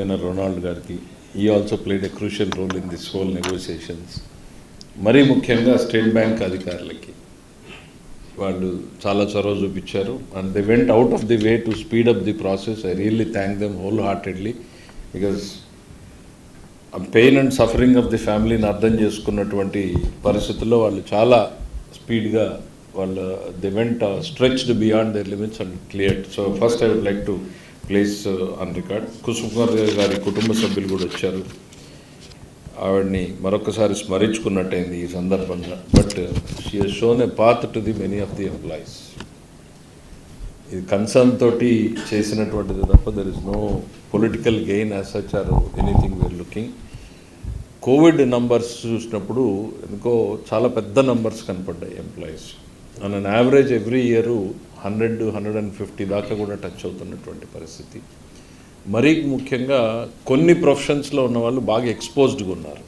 Trainer Ronald గారికి, he also played a crucial role in this whole negotiations. మరీ ముఖ్యంగా State Bank అధికారులకి వాళ్ళు చాలా చొరవ చూపించారు and they went out of the way to speed up the process. I really thank them whole heartedly because pain and suffering of the ఫ్యామిలీని అర్థం చేసుకున్నటువంటి పరిస్థితుల్లో వాళ్ళు చాలా స్పీడ్గా వాళ్ళు they went stretched beyond their limits and cleared. So first I would like to place on record. Kusum Kumar గారి కుటుంబ సభ్యులు కూడా వచ్చారు. ఆవిడ్ని మరొకసారి స్మరించుకున్నట్టయింది ఈ సందర్భంగా. But she has shown a path to the many of the employees. ఇది కన్సర్న్ తోటి చేసినటువంటిది తప్ప there is no political gain as such or anything we are looking. Covid numbers చూసినప్పుడు ఎందుకో చాలా పెద్ద నంబర్స్ కనపడ్డాయి employees. On an average every year 100-150 దాకా కూడా టచ్ అవుతున్నటువంటి పరిస్థితి. మరీ ముఖ్యంగా కొన్ని ప్రొఫెషన్స్లో ఉన్న వాళ్ళు బాగా ఎక్స్పోజ్డ్గా ఉన్నారు.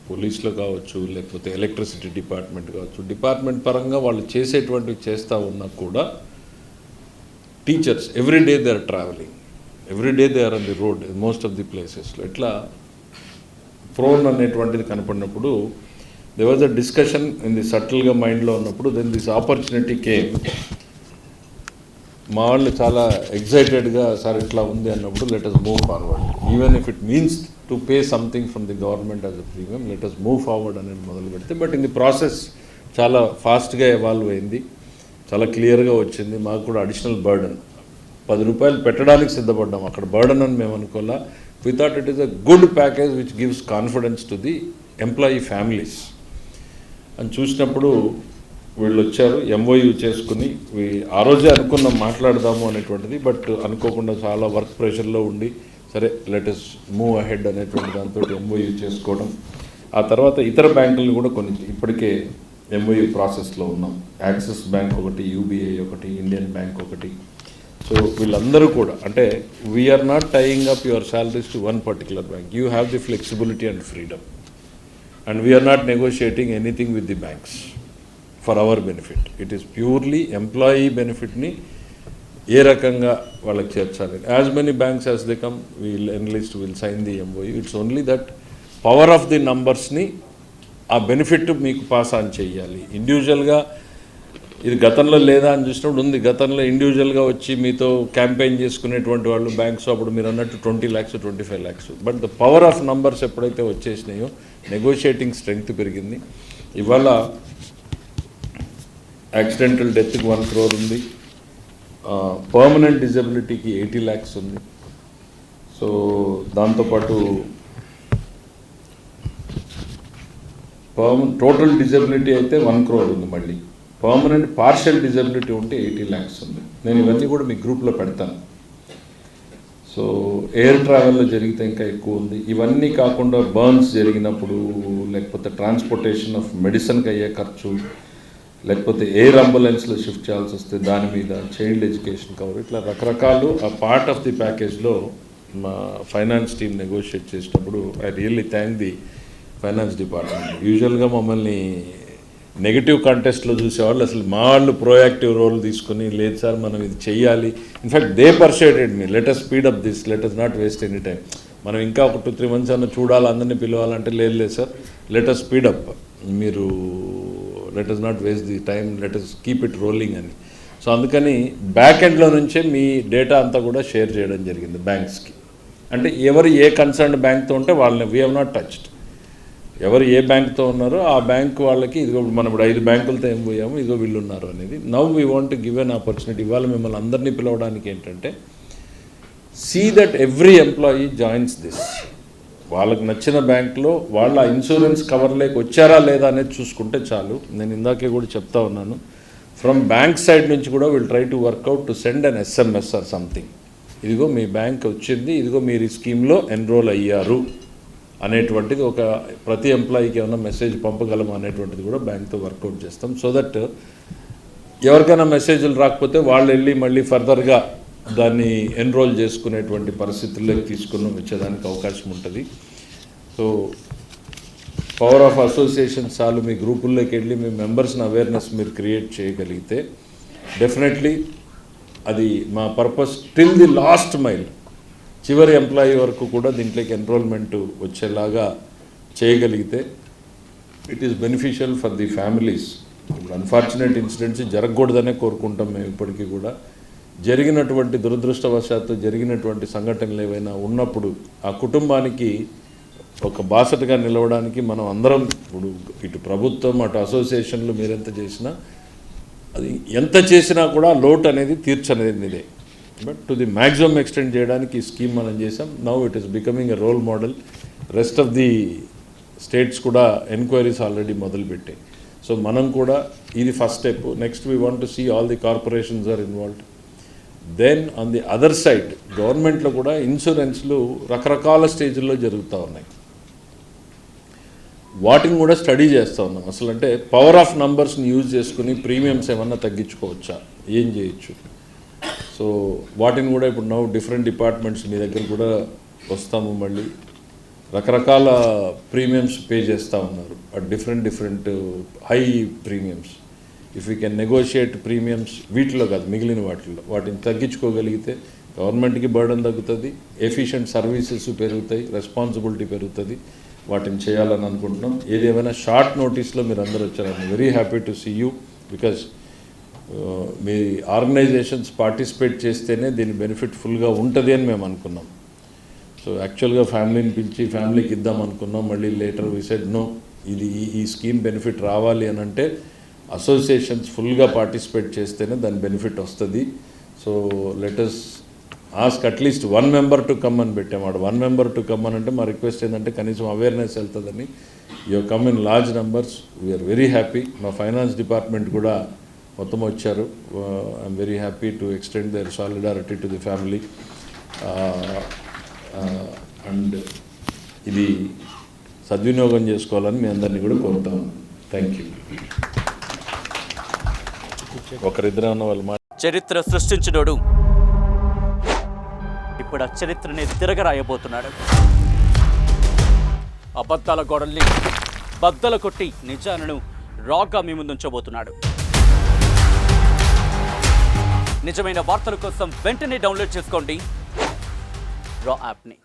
పోలీసులో కావచ్చు, లేకపోతే ఎలక్ట్రిసిటీ డిపార్ట్మెంట్ కావచ్చు, డిపార్ట్మెంట్ పరంగా వాళ్ళు చేసేటువంటివి చేస్తూ ఉన్నా కూడా teachers everyday they are travelling, everyday they are on the road most of the ప్లేసెస్లో. ఇట్లా ప్రోన్ అనేటువంటిది కనపడినప్పుడు they was a discussion in the సటిల్గా మైండ్లో ఉన్నప్పుడు దెన్ దిస్ ఆపర్చునిటీ కేమ్. మా వాళ్ళు చాలా ఎగ్జైటెడ్గా సార్ ఇట్లా ఉంది అన్నప్పుడు let us move forward, even if it means to pay something from the government as a premium, let us move forward అనేది మొదలు పెడితే. బట్ ఇన్ ది ప్రాసెస్ చాలా ఫాస్ట్గా ఎవాల్వ్ అయింది, చాలా క్లియర్గా వచ్చింది. మాకు కూడా అడిషనల్ బర్డన్ ₹10 పెట్టడానికి సిద్ధపడ్డాం, అక్కడ బర్డన్ అని మేము అనుకోలే. We thought it is a good package which gives confidence to the employee families అని చూసినప్పుడు వీళ్ళు వచ్చారు. ఎంఓయూ చేసుకుని ఆ రోజే అనుకున్నాం మాట్లాడదాము అనేటువంటిది. బట్ అనుకోకుండా చాలా వర్క్ ప్రెషర్లో ఉండి సరే లెట్ అస్ మూవ్ అహెడ్ అనేటువంటి దాంతో ఎంఓయూ చేసుకోవడం. ఆ తర్వాత ఇతర బ్యాంకులు కూడా కొన్ని ఇప్పటికే ఎంఓయూ ప్రాసెస్లో ఉన్నాం. యాక్సిస్ బ్యాంక్ ఒకటి, యూబీఐ ఒకటి, ఇండియన్ బ్యాంక్ ఒకటి. సో వీళ్ళందరూ కూడా అంటే we are not tying up your salaries to one particular bank, you have the flexibility and freedom and we are not negotiating anything with the banks for our benefit. It is purely employee బెనిఫిట్ని ఏ రకంగా వాళ్ళకి చేర్చాలి. As many banks as they come we'll enlist, will sign the MOU. It's only that power of the నంబర్స్ని ఆ benefit మీకు pass on చేయాలి. ఇండివిజువల్గా ఇది గతంలో లేదా అని చూసినప్పుడు ఉంది. గతంలో ఇండివిజువల్గా వచ్చి మీతో క్యాంపెయిన్ చేసుకునేటువంటి వాళ్ళు బ్యాంక్స్ అప్పుడు మీరు అన్నట్టు 20 lakhs 25 lakhs. But the power of numbers ఎప్పుడైతే వచ్చేసినాయో నెగోషియేటింగ్ స్ట్రెంగ్త్ పెరిగింది. ఇవాళ యాక్సిడెంటల్ డెత్కి 1 crore ఉంది, పర్మనెంట్ డిజబిలిటీకి 80 lakhs ఉంది. సో దాంతోపాటు టోటల్ డిజబిలిటీ అయితే 1 crore ఉంది. మళ్ళీ పర్మనెంట్ పార్షియల్ డిజబిలిటీ ఉంటే 80 lakhs ఉంది. నేను ఇవన్నీ కూడా మీ గ్రూప్లో పెడతాను. సో ఎయిర్ ట్రావెల్లో జరిగితే ఇంకా ఎక్కువ ఉంది. ఇవన్నీ కాకుండా బర్న్స్ జరిగినప్పుడు, లేకపోతే ట్రాన్స్పోర్టేషన్ ఆఫ్ మెడిసిన్కి అయ్యే ఖర్చు, లేకపోతే ఎయిర్ అంబులెన్స్లో షిఫ్ట్ చేయాల్సి వస్తే దాని మీద, చైల్డ్ ఎడ్యుకేషన్ కవర్, ఇట్లా రకరకాలు ఆ పార్ట్ ఆఫ్ ది ప్యాకేజ్లో మా ఫైనాన్స్ టీమ్ నెగోషియేట్ చేసినప్పుడు I really thank the finance department. యూజువల్గా మమ్మల్ని నెగిటివ్ కంటెస్ట్లో చూసేవాళ్ళు, అసలు మా వాళ్ళు ప్రోయాక్టివ్ రోల్ తీసుకుని లేదు సార్ మనం ఇది చెయ్యాలి. In fact they persuaded me, let us speed up this, let us not waste any time. మనం ఇంకా ఒక 2-3 months అన్న చూడాలి, అందరినీ పిలవాలంటే లేదు sir let us speed up, మీరు let us not waste the time, let us keep it rolling అని. సో అందుకని బ్యాక్ ఎండ్లో నుంచే మీ డేటా అంతా కూడా షేర్ చేయడం జరిగింది బ్యాంక్స్కి. అంటే ఎవరు ఏ కన్సర్న్ బ్యాంక్తో ఉంటే వాళ్ళని వీ హ్యావ్ నాట్ టచ్డ్. ఎవరు ఏ బ్యాంక్తో ఉన్నారో ఆ బ్యాంక్ వాళ్ళకి ఇదిగో మనం ఇప్పుడు 5 బ్యాంకులతో ఏం పోయాము, ఇదిగో వీళ్ళు ఉన్నారు అనేది. Now we want to give an opportunity. ఇవాళ మిమ్మల్ని అందరినీ పిలవడానికి ఏంటంటే see that every employee joins this. వాళ్ళకి నచ్చిన బ్యాంక్లో వాళ్ళ ఇన్సూరెన్స్ కవర్లోకి వచ్చారా లేదా అనేది చూసుకుంటే చాలు. నేను ఇందాకే కూడా చెప్తా ఉన్నాను, ఫ్రమ్ బ్యాంక్ సైడ్ నుంచి కూడా will try to work out to send an SMS or something, ఇదిగో మీ బ్యాంక్ వచ్చింది, ఇదిగో మీరు ఈ స్కీమ్లో ఎన్రోల్ అయ్యారు అనేటువంటిది ఒక ప్రతి ఎంప్లాయీకి ఏమైనా మెసేజ్ పంపగలము అనేటువంటిది కూడా బ్యాంక్తో వర్కౌట్ చేస్తాం. సో దట్ ఎవరికైనా మెసేజ్లు రాకపోతే వాళ్ళు వెళ్ళి మళ్ళీ ఫర్దర్గా దాన్ని ఎన్రోల్ చేసుకునేటువంటి పరిస్థితుల్లోకి తీసుకుని వచ్చేదానికి అవకాశం ఉంటుంది. సో పవర్ ఆఫ్ అసోసియేషన్ చాలు, మీ గ్రూపుల్లోకి వెళ్ళి మీ మెంబర్స్ని అవేర్నెస్ మీరు క్రియేట్ చేయగలిగితే డెఫినెట్లీ అది మా purpose till the last mile చివరి ఎంప్లాయీ వరకు కూడా దీంట్లోకి ఎన్రోల్మెంట్ వచ్చేలాగా చేయగలిగితే it is beneficial for the families. ఇప్పుడు అన్ఫార్చునేట్ ఇన్సిడెంట్స్ జరగకూడదనే కోరుకుంటాం మేము ఇప్పటికీ కూడా. జరిగినటువంటి దురదృష్టవశాత్తు జరిగినటువంటి సంఘటనలు ఏవైనా ఉన్నప్పుడు ఆ కుటుంబానికి ఒక బాసటగా నిలవడానికి మనం అందరం, ఇప్పుడు ఇటు ప్రభుత్వం అటు అసోసియేషన్లు మీరెంత చేసినా, అది ఎంత చేసినా కూడా లోటు అనేది తీర్చనేది ఇదే. But to the maximum extend చేయడానికి ఈ స్కీమ్ మనం చేసాం. Now it is becoming a role model. Rest of the states కూడా ఎంక్వైరీస్ ఆల్రెడీ మొదలుపెట్టాయి. సో మనం కూడా ఇది first step. Next we want to see all the corporations are involved. Then on the other side గవర్నమెంట్లో కూడా ఇన్సూరెన్స్లు రకరకాల స్టేజ్ల్లో జరుగుతూ ఉన్నాయి. వాటిని కూడా స్టడీ చేస్తూ ఉన్నాం. అసలు అంటే పవర్ ఆఫ్ నంబర్స్ని యూజ్ చేసుకుని ప్రీమియమ్స్ ఏమన్నా తగ్గించుకోవచ్చా, ఏం చేయొచ్చు. సో వాటిని కూడా ఇప్పుడు నౌ డిఫరెంట్ డిపార్ట్మెంట్స్ మీ దగ్గర కూడా వస్తాము. మళ్ళీ రకరకాల ప్రీమియమ్స్ పే చేస్తూ ఉన్నారు at different high premiums. If you can negotiate premiums వీటిలో కాదు మిగిలిన వాటిని తగ్గించుకోగలిగితే గవర్నమెంట్కి బర్డన్ తగ్గుతుంది, ఎఫిషియెంట్ సర్వీసెస్ పెరుగుతాయి, రెస్పాన్సిబిలిటీ పెరుగుతుంది. వాటిని చేయాలని అనుకుంటున్నాం. ఏదేమైనా షార్ట్ నోటీస్లో మీరు అందరూ వచ్చారు. I'm very happy to see you because మీ ఆర్గనైజేషన్స్ పార్టిసిపేట్ చేస్తేనే దీని బెనిఫిట్ ఫుల్గా ఉంటుంది అని మేము అనుకున్నాం. సో యాక్చువల్గా ఫ్యామిలీని పిలిచి ఫ్యామిలీకి ఇద్దాం అనుకున్నాం. మళ్ళీ లేటర్ వి సెడ్ నో, ఇది ఈ స్కీమ్ బెనిఫిట్ రావాలి అని అంటే అసోసియేషన్స్ ఫుల్గా పార్టిసిపేట్ చేస్తేనే దాని బెనిఫిట్ వస్తుంది. So let us ask at least 1 member to come అని పెట్టామాడు. 1 member టు కమ్ అని అంటే మా రిక్వెస్ట్ ఏంటంటే కనీసం అవేర్నెస్ వెళ్తుందని. You come in large numbers. We are very happy. మా ఫైనాన్స్ డిపార్ట్మెంట్ కూడా మొత్తం వచ్చారు. I'm very happy to extend their solidarity to the family. And ఇది సద్వినియోగం చేసుకోవాలని మీ అందరినీ కూడా కోరుతాను. Thank you. ఒకరిద్దరే ఉన్న వాళ్ళు చరిత్ర సృష్టించినోడు ఇప్పుడు ఆ చరిత్రని తిరగరాయబోతున్నాడు. అబద్ధాల గోడల్ని బద్దలు కొట్టి నిజాలను రాగా మీ ముందుంచబోతున్నాడు. నిజమైన వార్తల కోసం వెంటనే డౌన్లోడ్ చేసుకోండి రా యాప్ని.